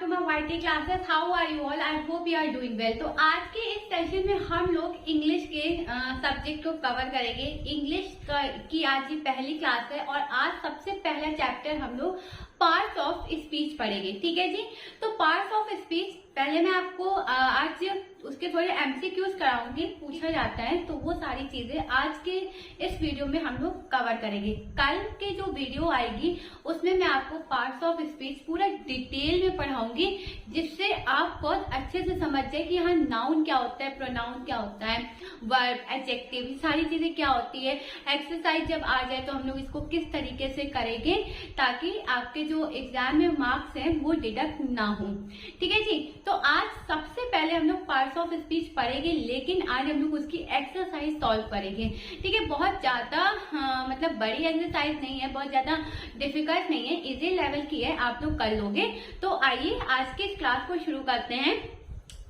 to my YT classes. How are you all? I hope you are doing well. तो आज के इस session में हम लोग इंग्लिश के सब्जेक्ट को कवर करेंगे। इंग्लिश की आज ये पहली क्लास है और आज सबसे पहला चैप्टर हम लोग पार्ट्स ऑफ स्पीच पढ़ेंगे। ठीक है जी। तो पार्ट्स ऑफ स्पीच पहले मैं आपको आज उसके थोड़े एमसीक्यूज कराऊंगी, पूछा जाता है, तो वो सारी चीजें आज के इस वीडियो में हम लोग कवर करेंगे। कल के जो वीडियो आएगी उसमें मैं आपको पार्ट्स ऑफ स्पीच पूरा डिटेल में पढ़ाऊंगी, जिससे आप बहुत अच्छे से समझ जाए कि यहाँ नाउन क्या होता है, प्रोनाउन क्या होता है, वर्ब, एडजेक्टिव, सारी चीजें क्या होती है। एक्सरसाइज जब आ जाए तो हम लोग इसको किस तरीके से करेंगे ताकि आपके जो एग्जाम में मार्क्स हैं वो डिडक्ट ना हो। ठीक है जी। तो आज सबसे पहले हम लोग पार्ट्स ऑफ स्पीच पढ़ेंगे, लेकिन आज हम लोग उसकी एक्सरसाइज सॉल्व करेंगे। ठीक है। बहुत ज्यादा मतलब बड़ी एक्सरसाइज नहीं है, बहुत ज्यादा डिफिकल्ट नहीं है, इजी लेवल की है, आप लोग कर लोगे। तो आइए आज की क्लास को शुरू करते हैं।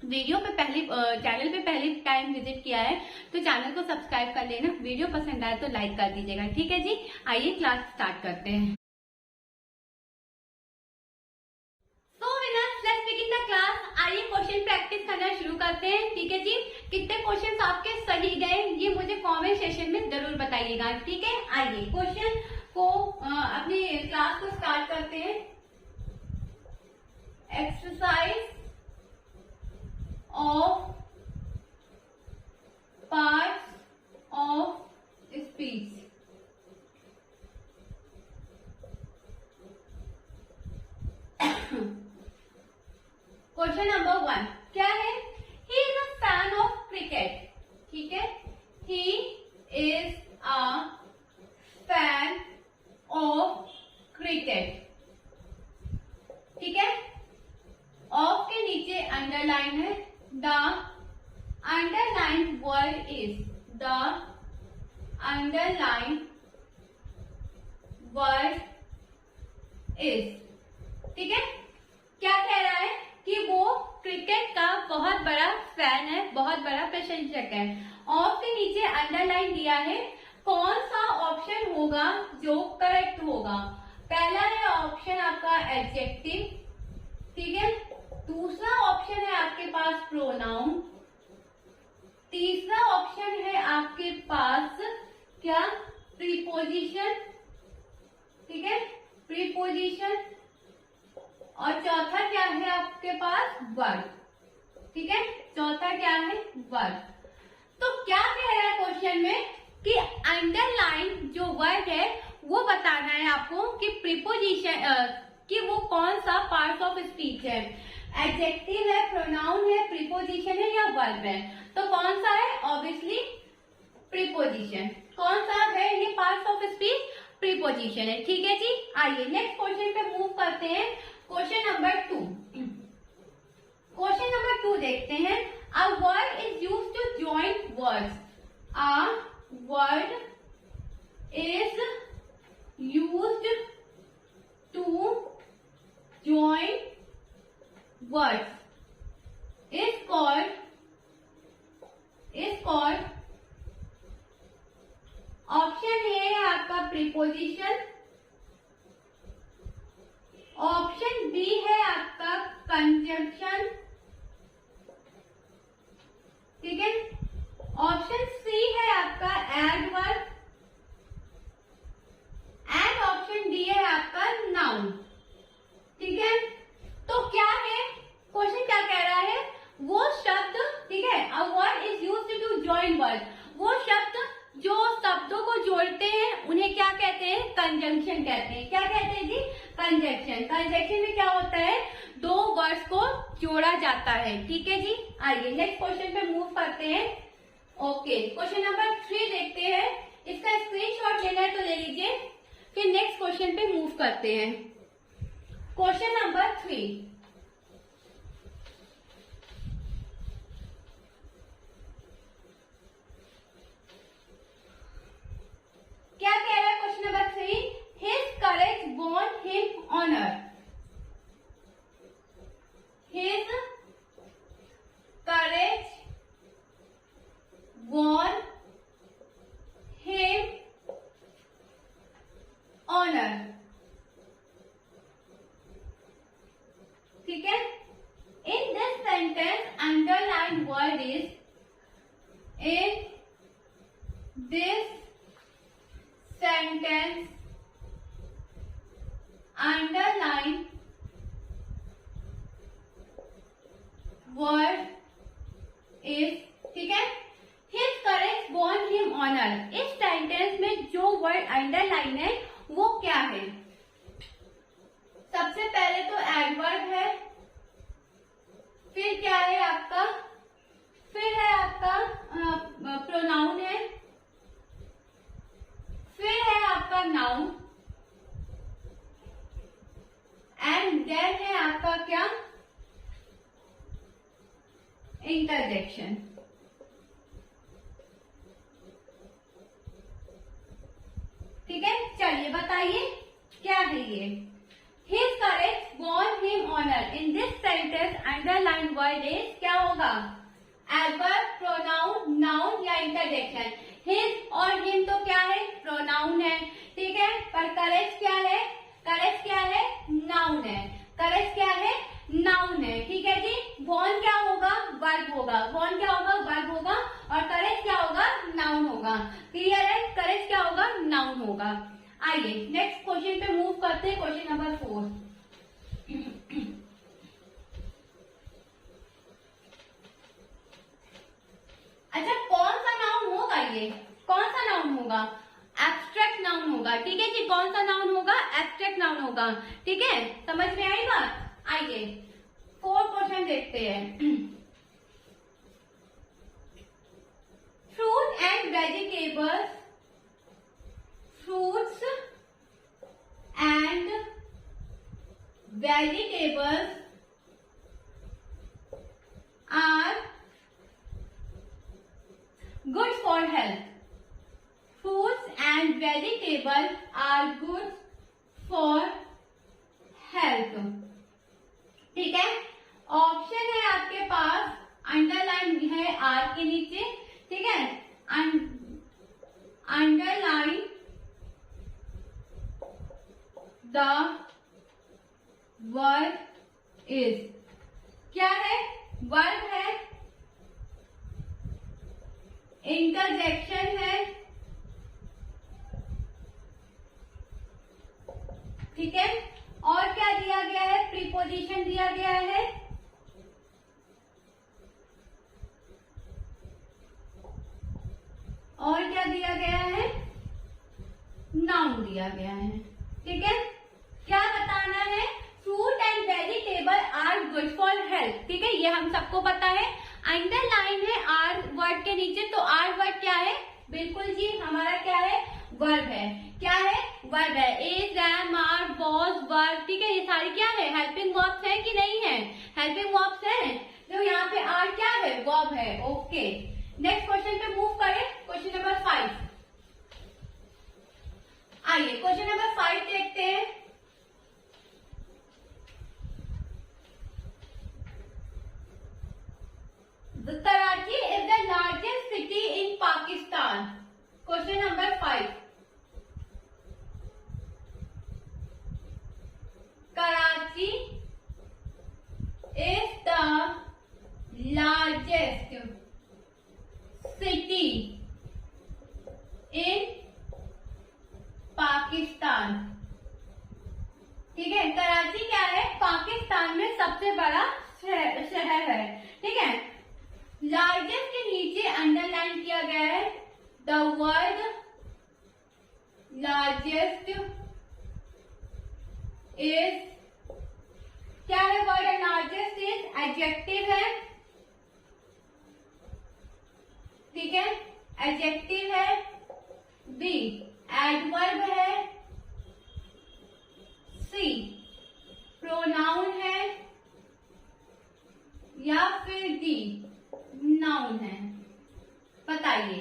वीडियो पे चैनल पे पहली टाइम विजिट किया है तो चैनल को सब्सक्राइब कर लेना, वीडियो पसंद आए तो लाइक कर दीजिएगा। ठीक है जी। आइए क्लास स्टार्ट करते हैं। क्लास आइए क्वेश्चन प्रैक्टिस करना शुरू करते हैं। ठीक है जी। कितने क्वेश्चन आपके सही गए ये मुझे कमेंट सेशन में जरूर बताइएगा। ठीक है। आइए क्वेश्चन को अपनी क्लास को स्टार्ट करते हैं। Exercise of parts of speech. Question number 1 क्या है? He is a fan of cricket. ठीक है। He is a fan of cricket. ठीक है। ऑफ के नीचे अंडरलाइन है। The underline word is, the underline word is. ठीक है। क्या कह रहा है कि वो क्रिकेट का बहुत बड़ा फैन है, बहुत बड़ा प्रशंसक है। ऑफ के नीचे अंडरलाइन दिया है। कौन सा ऑप्शन होगा जो करेक्ट होगा? पहला है ऑप्शन आपका एडजेक्टिव। ठीक है। दूसरा ऑप्शन है आपके पास प्रोनाउन। तीसरा ऑप्शन है आपके पास क्या? प्रीपोजिशन। ठीक है। प्रीपोजिशन। और चौथा क्या है आपके पास? वर्ब। ठीक है। चौथा क्या है? वर्ब। तो क्या कह रहा है क्वेश्चन में कि अंडरलाइन जो वर्ड है वो बताना है आपको कि प्रीपोजिशन कि वो कौन सा पार्ट ऑफ स्पीच है, एडजेक्टिव है, प्रोनाउन है, प्रीपोजिशन है या वर्ब है। तो कौन सा है? Obviously preposition. कौन सा है ये पार्ट ऑफ स्पीच? प्रीपोजिशन है। ठीक है जी। आइए नेक्स्ट क्वेश्चन पे मूव करते हैं। Question number 2। क्वेश्चन नंबर 2 देखते हैं। A word is use to join words. A word is used to join words is called option A है आपका प्रीपोजिशन, ऑप्शन बी है आपका कंजंक्शन। ठीक है। ऑप्शन सी है आपका एडवर्ब एंड ऑप्शन डी है आपका नाउन। ठीक है। तो क्या है क्वेश्चन, क्या कह रहा है? वो शब्द, ठीक है, a word is used to join word, वो शब्द जो शब्दों को जोड़ते हैं उन्हें क्या कहते हैं? कंजंक्शन कहते हैं। क्या कहते हैं जी? कंजंक्शन। कंजंक्शन में क्या होता है? दो वर्ड्स को जोड़ा जाता है। ठीक है जी। आइए नेक्स्ट क्वेश्चन पे मूव करते हैं। ओके। क्वेश्चन नंबर 3 देखते हैं। इसका स्क्रीनशॉट लेना है तो ले लीजिए, फिर नेक्स्ट क्वेश्चन पे मूव करते हैं। Question number 3। क्या कह रहा है क्वेश्चन नंबर 3? हिज करेज वॉन हिम ऑनर। हिज करेज वॉन हिम ऑनर। ठीक है। वर्ड इज, ठीक है। हिज करेज वॉन हिम ऑनर, इस सेंटेंस में जो वर्ड अंडरलाइन है वो क्या है? सबसे पहले तो एडवर्ब है, फिर क्या है आपका, फिर है आपका प्रोनाउन है, फिर है आपका नाउन, एंड देन है आपका क्या, इंटरजेक्शन। ठीक है, चलिए बताइए क्या है ये। His courage won him honor. In this sentence, underline word is क्या होगा? Adverb, pronoun, noun या interjection. His और him तो क्या है? Pronoun है, ठीक है। पर courage क्या है? courage क्या है? Noun है। courage क्या है? Noun है, ठीक है जी। won क्या होगा? verb होगा। won क्या होगा? verb होगा। और courage क्या होगा? noun होगा। क्लियर है? courage क्या होगा? noun होगा। आइए नेक्स्ट क्वेश्चन पे मूव करते हैं, क्वेश्चन नंबर 4। अच्छा, कौन सा नाउन होगा ये? कौन सा नाउन होगा? एब्स्ट्रैक्ट नाउन होगा, ठीक है जी। कौन सा नाउन होगा? एब्स्ट्रैक्ट नाउन होगा, ठीक है। समझ में आई बात? आइए 4 क्वेश्चन देखते हैं। Fruit and vegetables, fruits and vegetables are good for health. Fruits and vegetables are good for health. ठीक है, ऑप्शन है आपके पास, अंडरलाइन है आर के नीचे, ठीक है। अंडरलाइन द वर्ब इज, क्या है? वर्ब है, इंटरजेक्शन है, ठीक है। और क्या दिया गया है? प्रीपोजिशन दिया गया है, और क्या दिया गया है? नाउन दिया गया है, ठीक है। क्या बताना है? Fruit and vegetable are good for health, ठीक है, ये हम सबको पता है। अंडरलाइन है आर वर्ड के नीचे, तो आर वर्ड क्या है? बिल्कुल जी, हमारा क्या है? वर्ब है। क्या है? वर्ब है। Is, am, are, was, verb, ठीक है। ये सारी क्या है? हेल्पिंग वर्ब्स है कि नहीं है? हेल्पिंग वर्ब्स है, तो यहाँ पे आर क्या है? वर्ब है। ओके, नेक्स्ट क्वेश्चन पे मूव करें, क्वेश्चन नंबर 5। आइए क्वेश्चन नंबर 5 देखते हैं। Karachi is the largest city in Pakistan. Question number 5, Karachi is the largest city in Pakistan, ठीक है। कराची क्या है? पाकिस्तान में सबसे बड़ा शहर है, ठीक है। लार्जेस्ट के नीचे अंडरलाइन किया गया है द वर्ड लार्जेस्ट इज, क्या है? वर्ड लार्जेस्ट इज एडजेक्टिव है, ठीक है, एडजेक्टिव है। बी, एडवर्ब है। सी, प्रोनाउन है, या फिर डी, नाउन है। बताइए,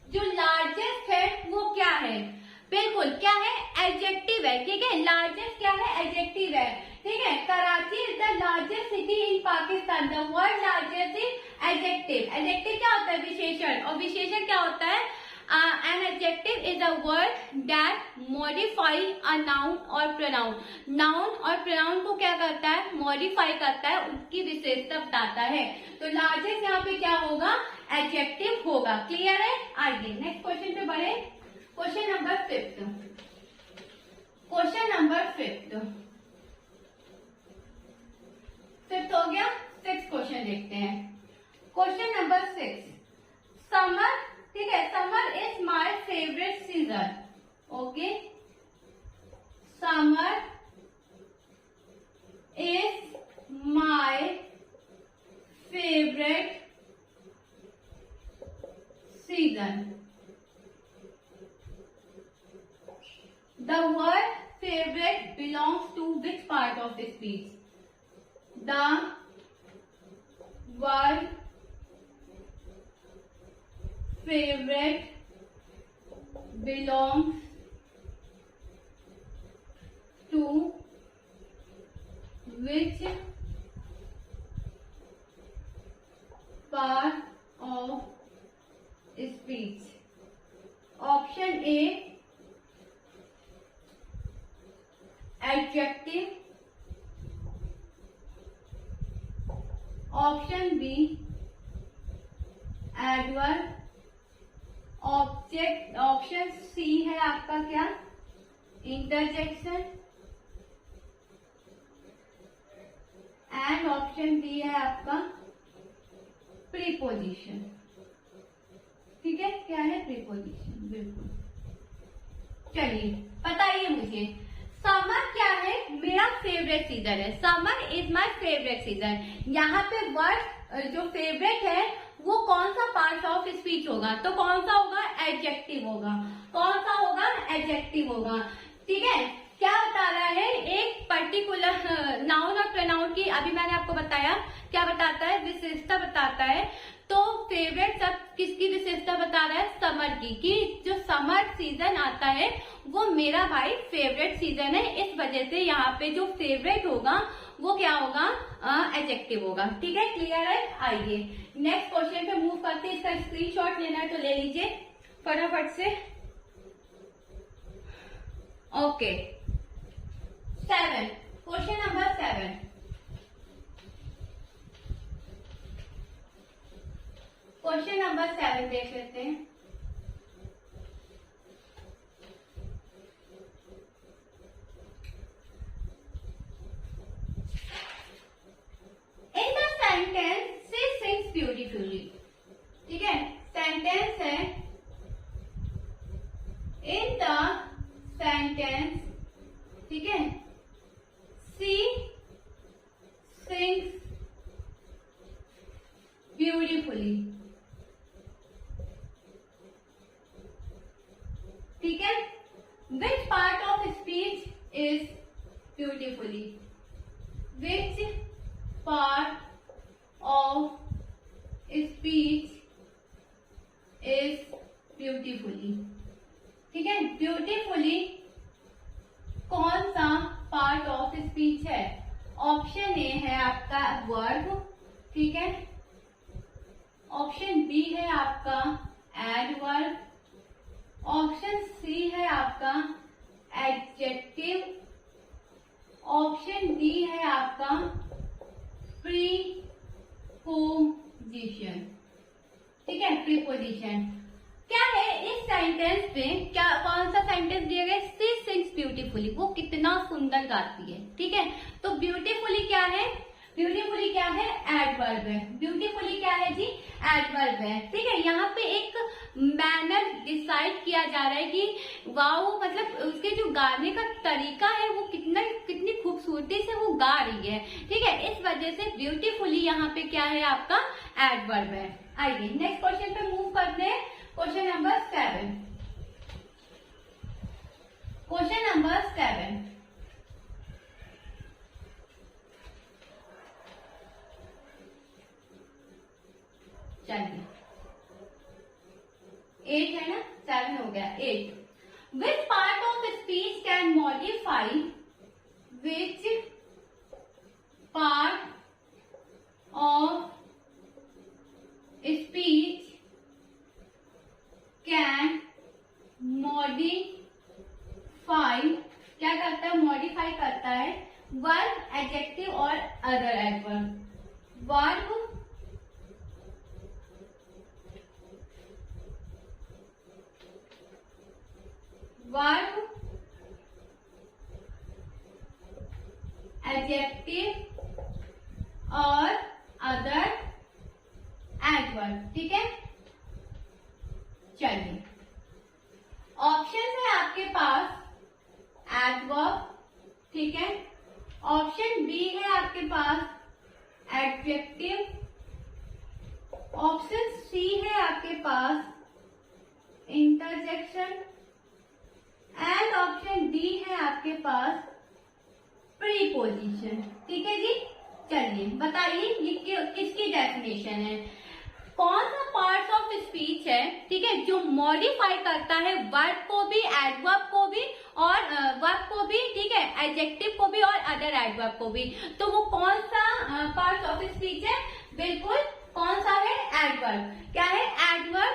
जो लार्जेस्ट है वो क्या है? बिल्कुल क्या है? एडजेक्टिव है, ठीक है। लार्जेस्ट क्या है? एडजेक्टिव है, ठीक है। Karachi is the largest city in Pakistan, the word largest is adjective. Adjective क्या होता है? विशेषण, और विशेषण क्या होता है? An adjective is a word that modify a noun or pronoun. Noun और pronoun को क्या करता है? modify करता है, उनकी विशेषता बताता है। तो largest यहाँ पे क्या होगा? adjective होगा। क्लियर है? आइए नेक्स्ट क्वेश्चन पे बढ़े, क्वेश्चन नंबर 5। क्वेश्चन नंबर 5 हो गया। 6th क्वेश्चन देखते हैं। क्वेश्चन नंबर 6, समर, ठीक है, summer is my favourite season. Okay, summer is my favourite season. The word favorite belongs to which part of the speech? The word favorite belongs to which part of speech? Option A adjective, option B adverb, object, option C है आपका क्या, interjection, and option D है आपका preposition. ठीक है, क्या है, preposition, बिल्कुल। चलिए बताइए मुझे, समर क्या है, मेरा फेवरेट सीजन है, summer is my favourite season. यहाँ पे वर्ड जो फेवरेट है वो कौन सा पार्ट ऑफ स्पीच होगा, तो कौन सा होगा, एडजेक्टिव होगा। कौन सा होगा, एडजेक्टिव होगा। ठीक है, क्या बता रहा है, एक पर्टिकुलर नाउन और प्रोनाउन की, अभी मैंने आपको बताया क्या बताता है, विशेषता बताता है। तो फेवरेट सब किसकी विशेषता बता रहा है, समर की, कि जो समर सीजन आता है वो मेरा भाई फेवरेट सीजन है। इस वजह से यहाँ पे जो फेवरेट होगा वो क्या होगा, एडजेक्टिव होगा। ठीक है, क्लियर है। आइए नेक्स्ट क्वेश्चन पे मूव करते हैं। इसका स्क्रीनशॉट लेना है तो ले लीजिए फटाफट से। Okay, 7, question number 7, question number 7 देख लेते हैं। In the sentence she sings beautifully. ठीक है, सेंटेंस है, इन द सेंटेंस, ठीक है, शी सिंग्स ब्यूटीफुली। ठीक है, which part of speech is beautifully, which part of speech is beautifully. ठीक है, ब्यूटीफुली कौन सा पार्ट ऑफ स्पीच है, ऑप्शन ए है आपका वर्ब, ठीक है, ऑप्शन बी है आपका एडवर्ब, ऑप्शन सी है आपका एडजेक्टिव, ऑप्शन डी है आपका प्रीपोजिशन। ठीक है, प्रीपोजिशन क्या है इस सेंटेंस में, क्या कौन सा सेंटेंस दिया गया, शी सिंग्स ब्यूटीफुली, वो कितना सुंदर गाती है। ठीक है, तो ब्यूटीफुली क्या है, ब्यूटीफुली क्या है, एडवर्ब है। ब्यूटीफुली क्या है जी, एडवर्ब है। ठीक है, यहाँ पे एक मैनर डिसाइड किया जा रहा है कि वाओ, मतलब उसके जो गाने का तरीका है वो कितनी खूबसूरती से वो गा रही है। ठीक है, इस वजह से ब्यूटीफुली यहाँ पे क्या है, आपका एडवर्ब है। आइए नेक्स्ट क्वेश्चन पे मूव करते हैं। क्वेश्चन नंबर 7, क्वेश्चन नंबर 7, चलिए 8 है ना, 7 हो गया, 8, which part of speech can modify, which part of speech can modify, क्या करता है, मॉडिफाई करता है वर्ब, एडजेक्टिव और other adverb. Verb, verb, adjective और अदर एडवर्ब। ठीक है, चलिए ऑप्शन है आपके पास एडवर्ब, ठीक है, ऑप्शन बी है आपके पास एडजेक्टिव, ऑप्शन सी है आपके पास इंटरजेक्शन एंड ऑप्शन डी है आपके पास प्रीपोजिशन। ठीक है जी, चलिए बताइए ये किसकी डेफिनेशन है, कौन सा पार्ट ऑफ स्पीच है, ठीक है, जो मॉडिफाई करता है वर्ब को भी, एडवर्ब को भी और वर्ब को भी, ठीक है, एडजेक्टिव को भी और अदर एडवर्ब को भी। तो वो कौन सा पार्ट ऑफ स्पीच है, बिल्कुल कौन सा है, एडवर्ब। क्या है, adverb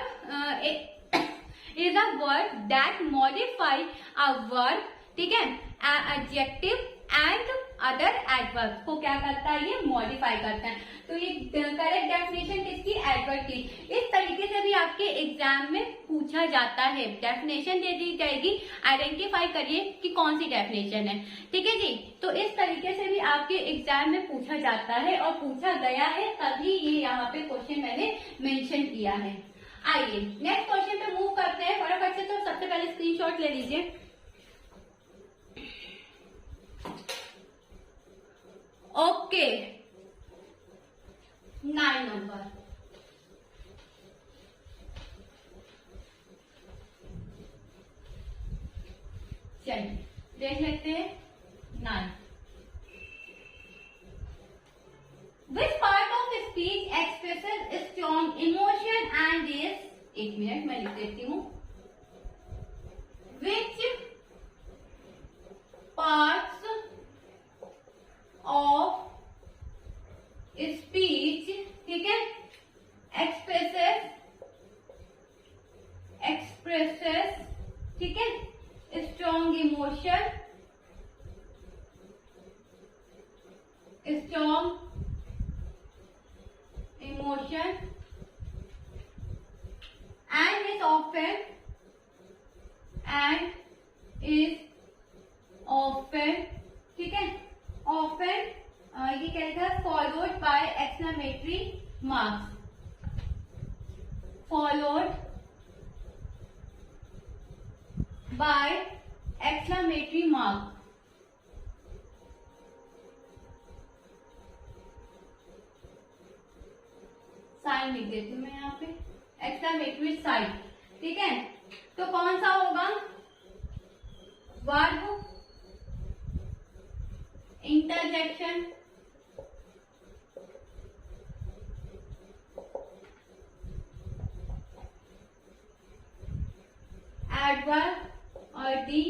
is a word that modify a verb, ठीक है, adjective and other adverbs को क्या करता है, ये मॉडिफाई करता है। तो ये करेक्ट डेफिनेशन किसकी, एडवर्ब की। इस तरीके से भी आपके एग्जाम में पूछा जाता है, डेफिनेशन दे दी जाएगी, आइडेंटिफाई करिए कि कौन सी डेफिनेशन है। ठीक है जी, तो इस तरीके से भी आपके एग्जाम में पूछा जाता है और पूछा गया है, तभी ये यहाँ पे क्वेश्चन मैंने मेंशन किया है। आइए नेक्स्ट क्वेश्चन पे मूव करते हैं फटाफट से। तो सबसे पहले स्क्रीनशॉट ले लीजिए। ओके, 9 नंबर, चलिए देख लेते हैं 9। Which part of speech expresses strong emotion and is, एक मिनट मैं लिख देती हूँ, which parts of speech, ठीक है, expresses, ठीक है, strong emotion, and is often, ठीक है, often ये क्या लिखा है, followed by exclamatory marks, followed by exclamatory mark। Sign लिख देती हूँ मैं यहाँ पे, एक्सक्लेमेटरी साइन। ठीक है, तो कौन सा होगा, वर्ब, इंटरजेक्शन, एडवर्ब और डी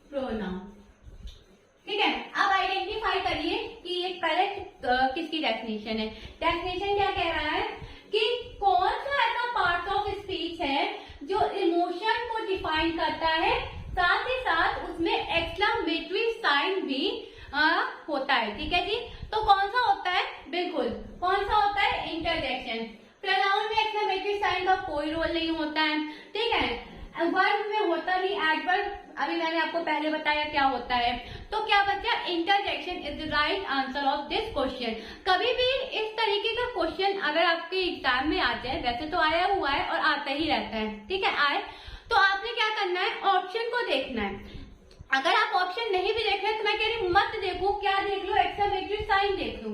प्रोनाउन। ठीक है, अब आइडेंटिफाई करिए कि ये करेक्ट किसकी डेफिनेशन है। डेफिनेशन क्या कह रहा है कि कौन सा ऐसा पार्ट ऑफ स्पीच है जो इमोशन को डिफाइन करता है, साथ ही साथ उसमें एक्सक्लेमेटरी साइन भी होता है। ठीक है जी, तो कौन सा होता है, बिल्कुल कौन सा होता है, इंटरजेक्शन। प्रोनाउन में एक्सक्लेमेटरी साइन का कोई रोल नहीं होता है। ठीक है, वर्ब में होता नहीं, एडवर्ब अभी मैंने आपको पहले बताया क्या होता है। तो क्या बच्चा, interjection is the right answer of this question. कभी भी इस तरीके का क्वेश्चन अगर आपके एग्जाम में आ जाए, वैसे तो आया हुआ है और आता ही रहता है, ठीक है, आए तो आपने क्या करना है, ऑप्शन को देखना है। अगर आप ऑप्शन नहीं भी देख रहे तो मैं कह रही हूँ मत देखो, क्या देख लो, एक्सक्लेमेटरी साइन देख लो।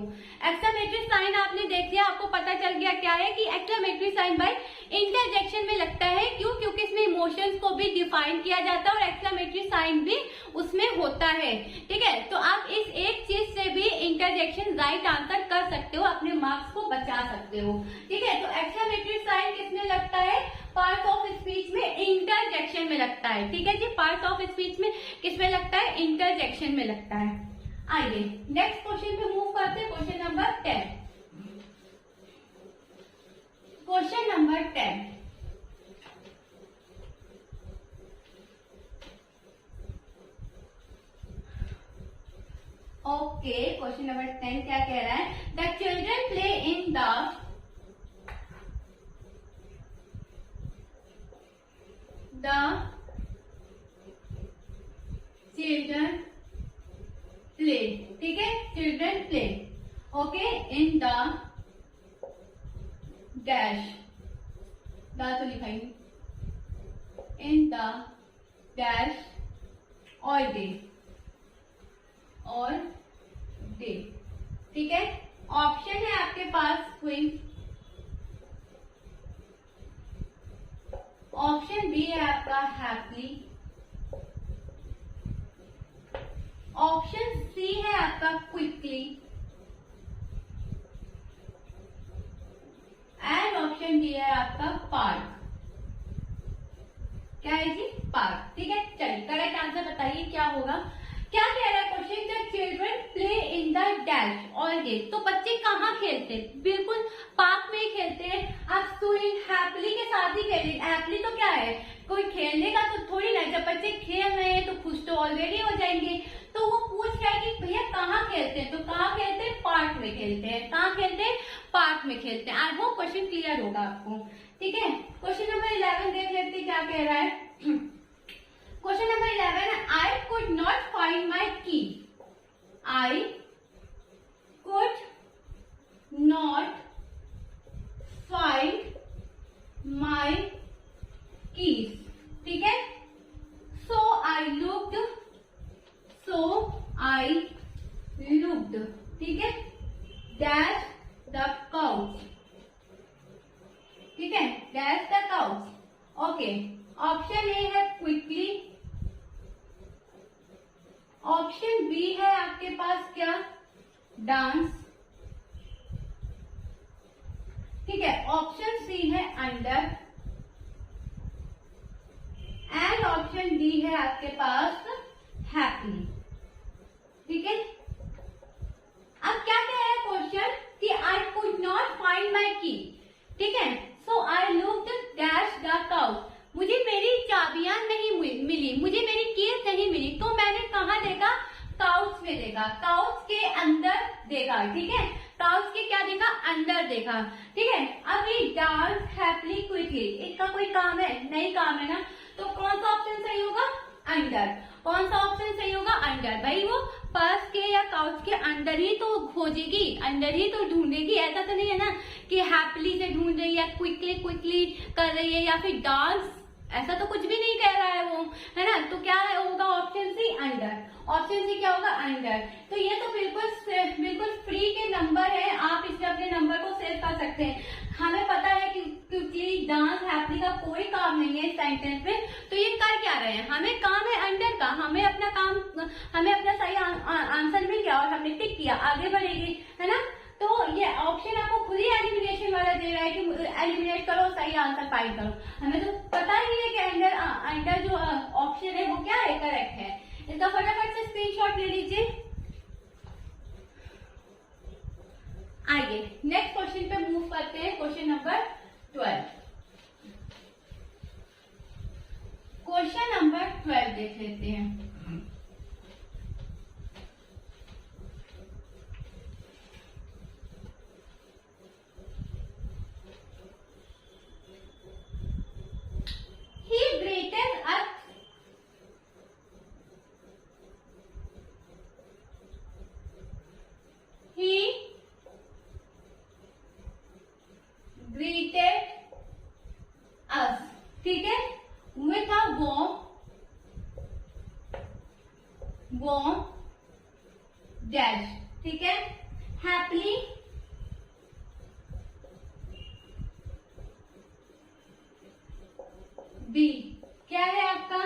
एक्सक्लेमेटरी साइन आपने देख लिया, आपको पता चल गया क्या है कि एक्सक्लेमेटरी साइन बाय इंटरजेक्शन में लगता है। क्यों, क्योंकि इसमें इमोशंस को भी डिफाइन किया जाता है और एक्सक्लेमेटरी साइन भी उसमें होता है। ठीक है, तो आप इस एक चीज से भी इंटरजेक्शन राइट आंसर कर सकते हो, अपने मार्क्स को बचा सकते हो। ठीक है, तो एक्सक्लेमेटरी साइन किसमें लगता है, पार्ट ऑफ स्पीच में इंटरजेक्शन में लगता है। ठीक है जी, पार्ट ऑफ स्पीच में किसमें लगता है, इंटरजेक्शन में लगता है। आइए नेक्स्ट क्वेश्चन पे मूव करते हैं, question number 10। Question number 10, okay, question number 10 क्या कह रहा है, the children play in the children play. ठीक है, children play okay, in the dash, the तो लिखा ही, इन द डैश और डे, ठीक है। ऑप्शन है आपके पास क्वीन, ऑप्शन बी है आपका हैप्पी, ऑप्शन सी है आपका क्विकली एंड ऑप्शन डी है आपका पार्क। क्या है जी? पार्क, ठीक है। चलिए करेक्ट आंसर बताइए क्या होगा। क्या कह रहा है question, the children play in the dash all day. तो बच्चे कहाँ खेलते हैं? बिल्कुल पार्क में ही खेलते हैं। आप स्विमिंग हैप्पीली के साथ ही खेलें। हैप्पीली तो क्या है, कोई खेलने का तो थोड़ी ना, जब बच्चे खेल रहे हैं तो खुश तो ऑलरेडी हो जाएंगे। तो वो पूछ रहा है कि भैया कहाँ खेलते हैं, तो कहाँ खेलते हैं? पार्क में खेलते हैं। कहाँ खेलते हैं? पार्क में खेलते हैं। आई होप क्वेश्चन क्लियर होगा आपको, ठीक है। क्वेश्चन नंबर 11 देख लेते हैं क्या कह रहा है। क्वेश्चन नंबर 11 है, I could not find my key. I could not find my keys, ठीक है। सो आई लुक्ड, ठीक है, डैश द काउच, ठीक है, dash the couch. Okay, option A है क्विकली, ऑप्शन बी है आपके पास क्या? डांस, ठीक है, ऑप्शन सी है अंडर एंड ऑप्शन डी है आपके पास हैप्पी, ठीक है। अब क्या कह रहा है क्वेश्चन कि I could not find my key, ठीक है। So I looked dash the couch, मुझे मेरी चाबियां नहीं मिली, मुझे मेरी कीज नहीं मिली, तो मैंने कहाँ देखा? काउच में देखा, काउच के अंदर देखा, ठीक है। काउच के क्या देखा? अंदर देखा, ठीक है। अभी डांस हैप्पीली क्विकली, इसका कोई काम है? नहीं काम है ना, तो कौन सा ऑप्शन सही होगा? अंडर। कौन सा ऑप्शन सही होगा? अंडर। भाई वो पर्स के या काउच के अंदर ही तो खोजेगी, अंदर ही तो ढूंढेगी। ऐसा तो नहीं है ना कि हैप्पीली से ढूंढ रही है, क्विकली कर रही है, या फिर डांस, ऐसा तो कुछ भी नहीं कह रहा है वो, है ना। तो क्या होगा? Option C under. Option C क्या होगा? अंडर। तो ये तो बिल्कुल फ्री के नंबर है, आप इसमें अपने नंबर को सेव कर सकते हैं। हमें पता है कि क्विकली, डांस, हैप्पीली का कोई काम नहीं है इस सेंटेंस में, तो ये कर क्या रहे हैं? हमें काम है अंडर का, हमें अपना काम, हमें अपना सही आंसर मिल गया और हमने टिक किया, आगे बढ़ेगी, है ना। तो ये ऑप्शन आपको खुद ही एलिमिनेशन वाला दे रहा है कि एलिमिनेट करो, सही आंसर फाइंड करो। हमें तो पता ही है कि अंडर जो ऑप्शन है वो क्या है? करेक्ट है। इसका फटाफट से स्क्रीनशॉट ले लीजिए। आइए नेक्स्ट क्वेश्चन पे मूव करते हैं। क्वेश्चन नंबर 12, क्वेश्चन नंबर 12 देख लेते हैं। He greeted us. He greeted us, ठीक है, with a warm dash, ठीक है, happily बी क्या है आपका?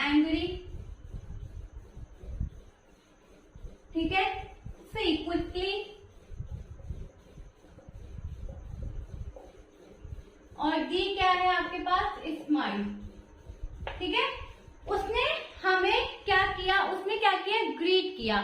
एंग्री, ठीक है। सी क्विकली, और डी क्या है आपके पास? स्माइल, ठीक है। उसने हमें क्या किया? उसने क्या किया? ग्रीट किया।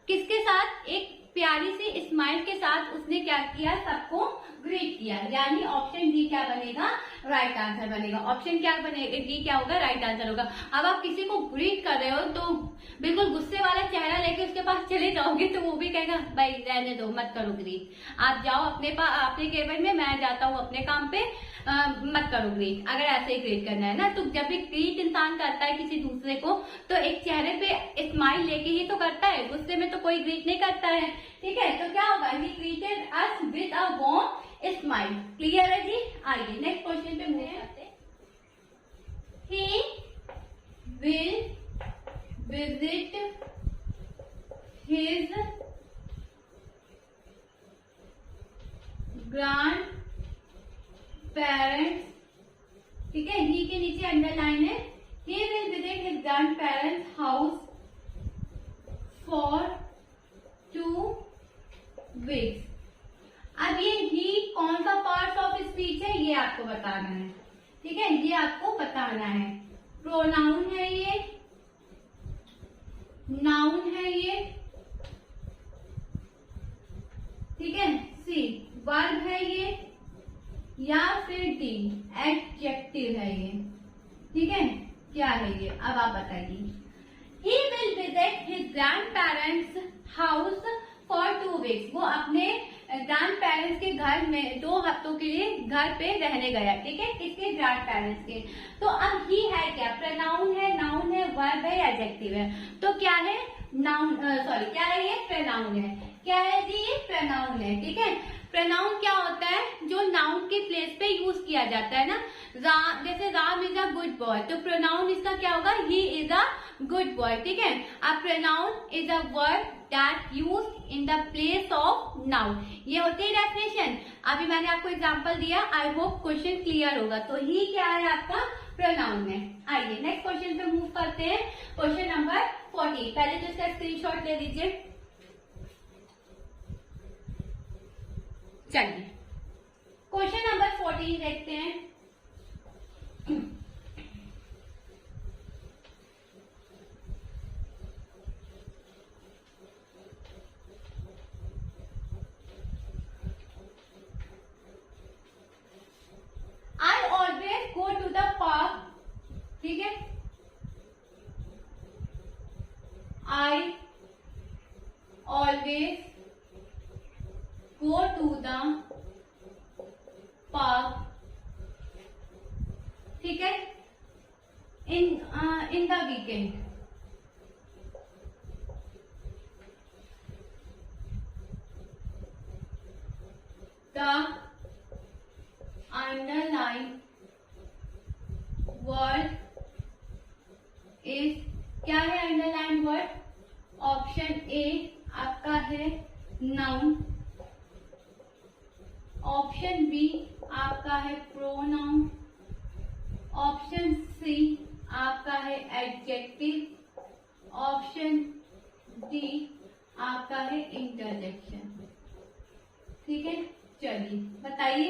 किसके साथ? एक प्यारी सी स्माइल के साथ उसने क्या किया? सबको ग्रीट किया। यानी ऑप्शन डी क्या बनेगा? राइट आंसर बनेगा। ऑप्शन क्या बनेगा? डी क्या होगा? राइट आंसर होगा। अब आप किसी को ग्रीट कर रहे हो तो बिल्कुल गुस्से वाला चेहरा लेके उसके पास चले जाओगे तो वो भी कहेगा भाई रहने दो, मत करो ग्रीट, आप जाओ अपने केबिन में, मैं जाता हूँ अपने काम पे, मत करो ग्रीट। अगर ऐसे ही ग्रीट करना है ना, तो जब भी ग्रीट इंसान करता है किसी दूसरे को तो एक चेहरे पे स्माइल लेके ही तो करता है, गुस्से में तो कोई ग्रीट नहीं करता है। ठीक है, तो क्या होगा, ही greeted us with a warm smile. Clear है जी? आइए नेक्स्ट क्वेश्चन पे मूव करते हैं। He will visit his grandparents। ठीक है, ही के नीचे अंडरलाइन है, he will visit his grandparents house for 2 weeks। अब ये ही कौन सा पार्ट ऑफ स्पीच है ये आपको बताना है। ठीक है, ये आपको बताना है। प्रोनाउन है ये, नाउन है ये, ठीक है, सी वर्ब है ये, या फिर डी एडजेक्टिव है ये। ठीक है, क्या है ये, अब आप बताइए। He will visit his grandparents house for 2 weeks। वो अपने ग्रैंड पेरेंट्स के घर में 2 हफ्तों के लिए घर पे रहने गया। ठीक है, किसके, ग्रैंड पेरेंट्स के। तो अब ही है क्या, प्रोनाउन है, नाउन है, वर्ब है, एडजेक्टिव है। तो क्या है, नाउन, सॉरी क्या है ये, प्रोनाउन है। क्या है जी, ये प्रोनाउन है। ठीक है, प्रोनाउन क्या होता है, जो नाउन के प्लेस पे यूज किया जाता है ना। जैसे Ram is a good boy, तो प्रोनाउन इसका क्या होगा, he is a good boy. ठीक है, अब pronoun is a word that used in the place of noun. ये होती है डेफिनेशन। अभी मैंने आपको एग्जांपल दिया, आई होप क्वेश्चन क्लियर होगा। तो ही क्या है, आपका प्रोनाउन है। आइए नेक्स्ट क्वेश्चन पे मूव करते हैं। Question number 40। पहले तो इसका स्क्रीनशॉट ले लीजिए। चलिए क्वेश्चन नंबर 14 देखते हैं। I always go to the park। ठीक है, I always go to the park। ठीक है, in the weekend। The underline word is, क्या है अंडरलाइन वर्ड, ऑप्शन ए आपका है नाउन, ऑप्शन बी आपका है प्रोनाउन, ऑप्शन सी आपका है एडजेक्टिव, ऑप्शन डी आपका है इंटरजेक्शन। ठीक है, चलिए बताइए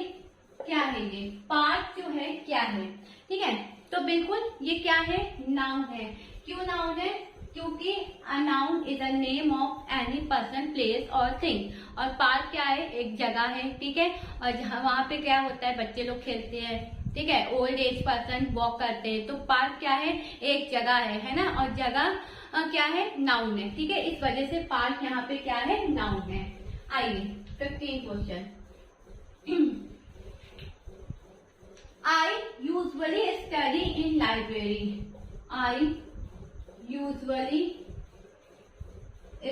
क्या है ये पार्ट जो है, क्या है। ठीक है, तो बिल्कुल ये क्या है, नाउन है। क्यों नाउन है, क्योंकि a noun is a name of any person, place और थिंग। और पार्क क्या है, एक जगह है। ठीक है, और वहां पे क्या होता है, बच्चे लोग खेलते हैं। ठीक है, ओल्ड एज पर्सन वॉक करते हैं। तो पार्क क्या है, एक जगह है ना। और जगह क्या है, नाउन है। ठीक है, इस वजह से पार्क यहाँ पे क्या है, नाउन है। आइए 15 question. I usually study in library। I usually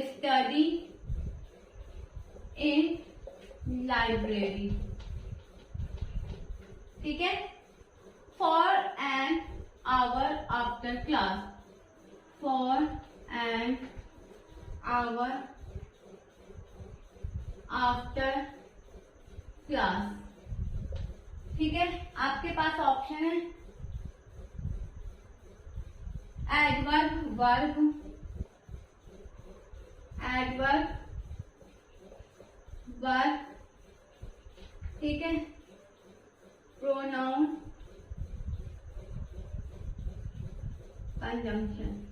study in library। ठीक है, for an hour after class। for an hour after class। ठीक है, आपके पास ऑप्शन है एडवर्ब, वर्ब, एडवर्ब, वर्ब, ठीक है, प्रोनाउन, कंजंक्शन।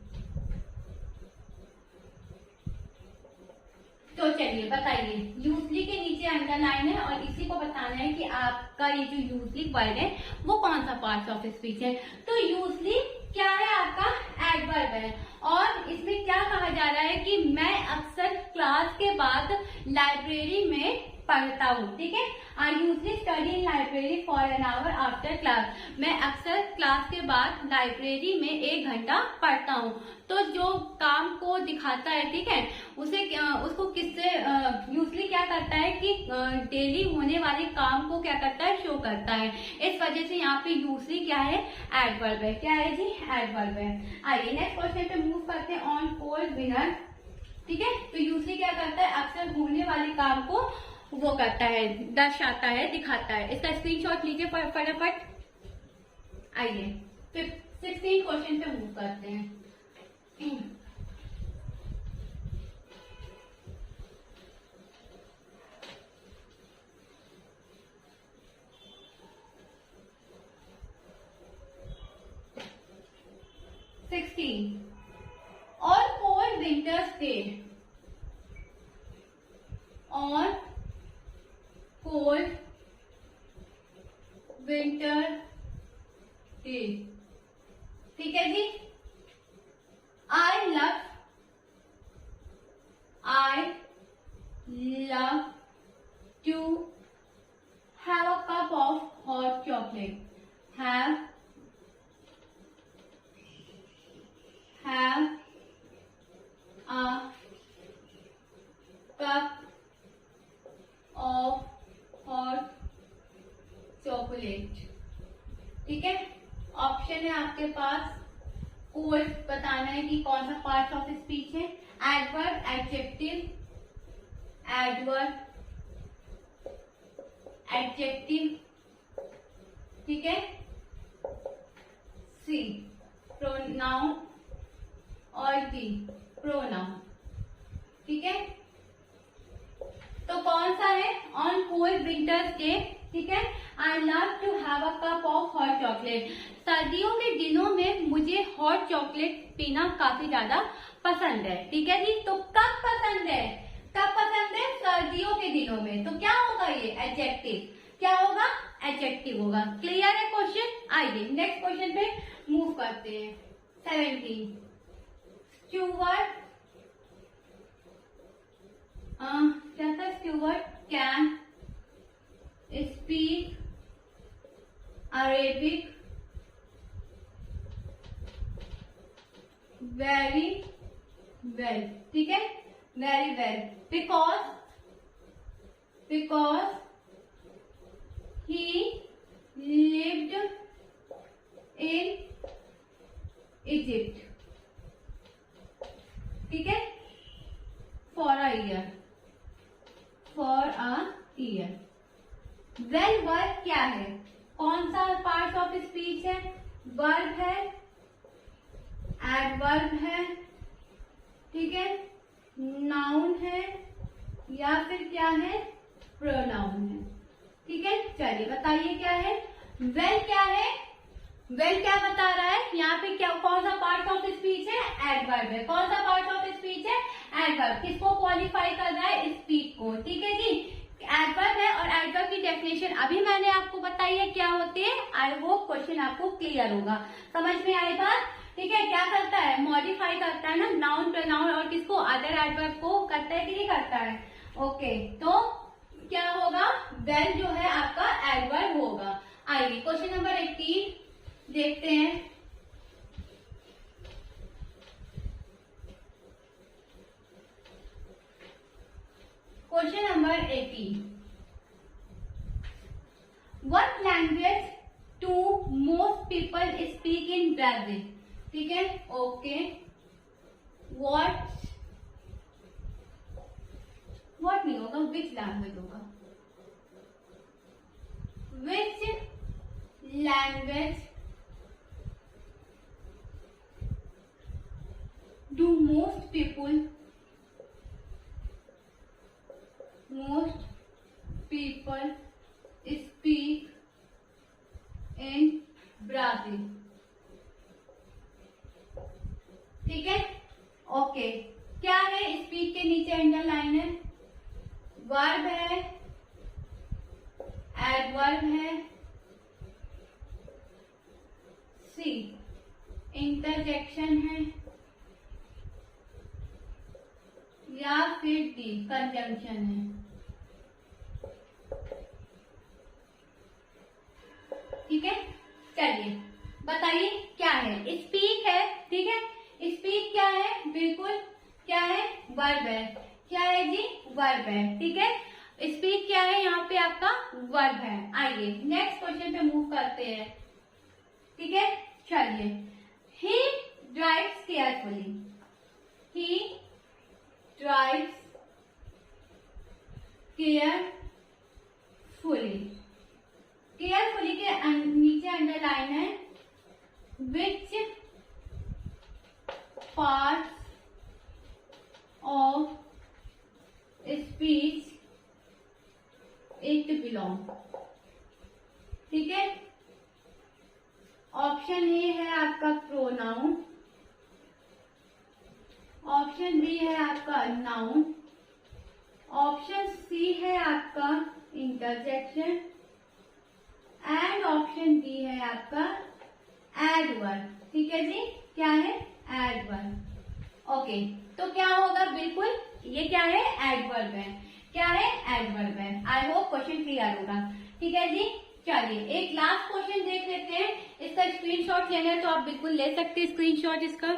तो चलिए बताइए, यूजली के नीचे अंडरलाइन है और इसी को बताना है कि आपका ये जो यूजली वर्ड है वो कौन सा पार्ट ऑफ स्पीच है। तो यूजली क्या है, आपका एडवर्ब है। और इसमें क्या कहा जा रहा है कि मैं अक्सर क्लास के बाद लाइब्रेरी में पढ़ता हूँ, ठीक है। I usually study in library for an hour after class. मैं अक्सर क्लास के बाद लाइब्रेरी में 1 घंटा पढ़ता हूँ। तो जो काम को दिखाता है, ठीक है, उसको किससे यूजली क्या करता है कि डेली होने वाले काम को क्या करता है, शो करता है। इस वजह से यहाँ पे यूजली क्या है, एडवर्ब है। क्या है जी, एडवर्ब है। आइए नेक्स्ट क्वेश्चन पे मूव करते हैं। ऑन कोल्ड विनर, ठीक है। तो यूजली क्या करता है, अक्सर होने वाले काम को वो करता है, दर्शाता है, दिखाता है। इसका स्क्रीनशॉट लीजिए फटाफट। आइए फिर 16 क्वेश्चन पे मूव करते हैं। और कोल्ड विंटर्स डे, और कोल्ड विंटर डे, ठीक है जी। I love to have a cup of hot chocolate. Have a cup of hot chocolate, ठीक है। ऑप्शन है आपके पास, कोल्ड बताना है कि कौन सा पार्ट ऑफ स्पीच है। एडवर्ब, एडजेक्टिव, ठीक है। सी प्रोनाउन और डी प्रोनाउन, ठीक है। तो कौन सा है, ऑन कोल्ड विंटर्स डे, ठीक है। I love to have a cup of hot chocolate. सर्दियों के दिनों में मुझे हॉट चॉकलेट पीना काफी ज्यादा पसंद है, ठीक है जी। तो कब पसंद है, सर्दियों के दिनों में। तो क्या होगा ये, एडजेक्टिव। क्या होगा, एडजेक्टिव होगा। क्लियर है क्वेश्चन। आइए नेक्स्ट क्वेश्चन पे मूव करते हैं। 17 स्टूवर्ट, क्या था, Stuart can speak Arabic very well, ठीक है, very well, because he lived in Egypt, ठीक है, for a year। Well verb क्या है, कौन सा पार्ट ऑफ स्पीच है, वर्ब है, एडवर्ब है, ठीक है, नाउन है, या फिर क्या है, प्रोनाउन है, ठीक है। चलिए बताइए क्या है, वेल क्या है, वेल क्या बता रहा है यहाँ पे, क्या कौन सा पार्ट ऑफ स्पीच है, एडवर्ब है। कौन सा पार्ट ऑफ स्पीच है, एडवर्ब। किसको क्वालिफाई कर रहा है, स्पीच को, ठीक है जी। एडवर्ब है और एडवर्ब की डेफिनेशन अभी मैंने आपको बताई है क्या होती है। आई होप क्वेश्चन आपको क्लियर होगा, समझ में आई बात, ठीक है। क्या करता है, मॉडिफाई करता है ना, नाउन प्रोनाउन और किसको, अदर एडवर्ब को करता है कि नहीं करता है। ओके, तो क्या होगा, वेल जो है आपका एडवर्ब होगा। आइए क्वेश्चन नंबर 18 देखते हैं। Question number 18, what language do most people speak in Brazil, ठीक है। ओके, व्हाट नहीं होगा, विच लैंग्वेज होगा, which language do most people speak in Brazil, ठीक है। ओके, क्या है, स्पीक के नीचे अंडरलाइन है, वर्ब है, एडवर्ब है, सी इंटरजेक्शन है, या फिर डी कंजंक्शन है। ठीक है, चलिए बताइए क्या है। स्पीक है, ठीक है, स्पीक क्या है, बिल्कुल क्या है, वर्ब है। क्या है जी, वर्ब है। ठीक है, स्पीक क्या है, यहाँ पे आपका वर्ब है। आइए नेक्स्ट क्वेश्चन पे मूव करते हैं। ठीक है, चलिए। ही ड्राइव्स केयरफुली, ही ड्राइव्स केयरफुली। केयरफुली के नीचे अंडरलाइन है, which part of speech it belong. ठीक है, ऑप्शन ए है आपका प्रोनाउन, ऑप्शन बी है आपका नाउन, ऑप्शन सी है आपका इंटरजेक्शन एंड ऑप्शन डी है आपका एडवर्ब। ठीक है जी, क्या है, एडवर्ब। ओके, तो क्या होगा, बिल्कुल ये क्या है, एडवर्ब है। क्या है, एडवर्ब है। आई होप क्वेश्चन क्लियर होगा। ठीक है जी, चलिए एक लास्ट क्वेश्चन देख लेते हैं। इसका स्क्रीनशॉट लेना है तो आप बिल्कुल ले सकते हैं स्क्रीनशॉट इसका।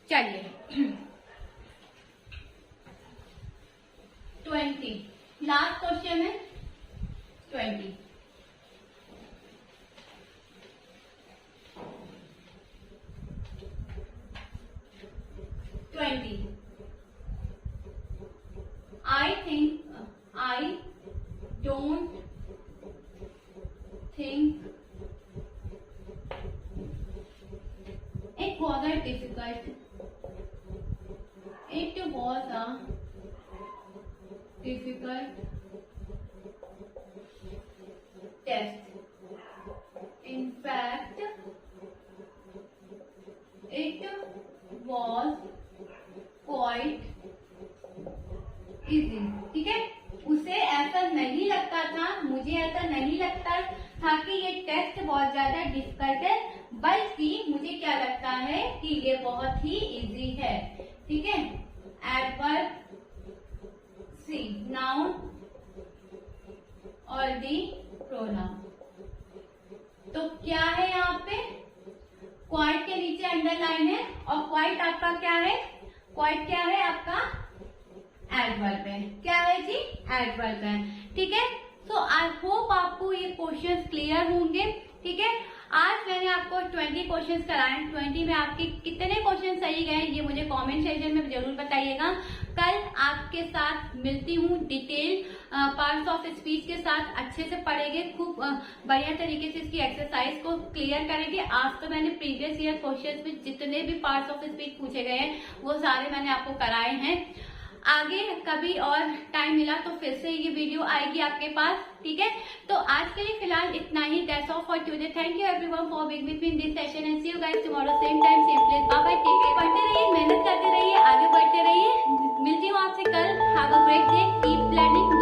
चलिए 20 लास्ट क्वेश्चन है। 20 I don't think it was a difficult. It was a difficult test. In fact, it was quite easy. ठीक है, उसे ऐसा नहीं लगता था, मुझे ऐसा नहीं लगता था कि ये टेस्ट बहुत ज्यादा डिफिकल्ट है, बल्कि मुझे क्या लगता है कि ये बहुत ही इजी है। ठीक है, एडवर्ब सी नाउन और डी प्रोनाउन। तो क्या है यहाँ पे, क्वाइट के नीचे अंडरलाइन है और क्वाइट आपका क्या है, क्वाइट क्या है आपका एडवर्ब है। क्या है जी, एडवर्ब है। ठीक है, सो आई होप आपको ये क्वेश्चंस क्लियर होंगे। ठीक है, आज मैंने आपको 20 क्वेश्चंस कराए। 20 में आपके कितने क्वेश्चन सही गए ये मुझे कमेंट सेक्शन में जरूर बताइएगा। कल आपके साथ मिलती हूँ, डिटेल पार्ट्स ऑफ स्पीच के साथ अच्छे से पढ़ेंगे, खूब बढ़िया तरीके से इसकी एक्सरसाइज को क्लियर करेंगे। आज तो मैंने प्रीवियस ईयर क्वेश्चन में जितने भी पार्ट्स ऑफ स्पीच पूछे गए हैं वो सारे मैंने आपको कराए हैं। आगे कभी और टाइम मिला तो फिर से ये वीडियो आएगी आपके पास। ठीक है, तो आज के लिए फिलहाल इतना ही। That's all for today. Thank you everyone for being with me in this session and see you guys tomorrow same time same place. Bye bye, take care, पढ़ते रहिए, मेहनत करते रहिए, आगे बढ़ते रहिए। मिलती हूँ आपसे कल। Have a great day, keep learning.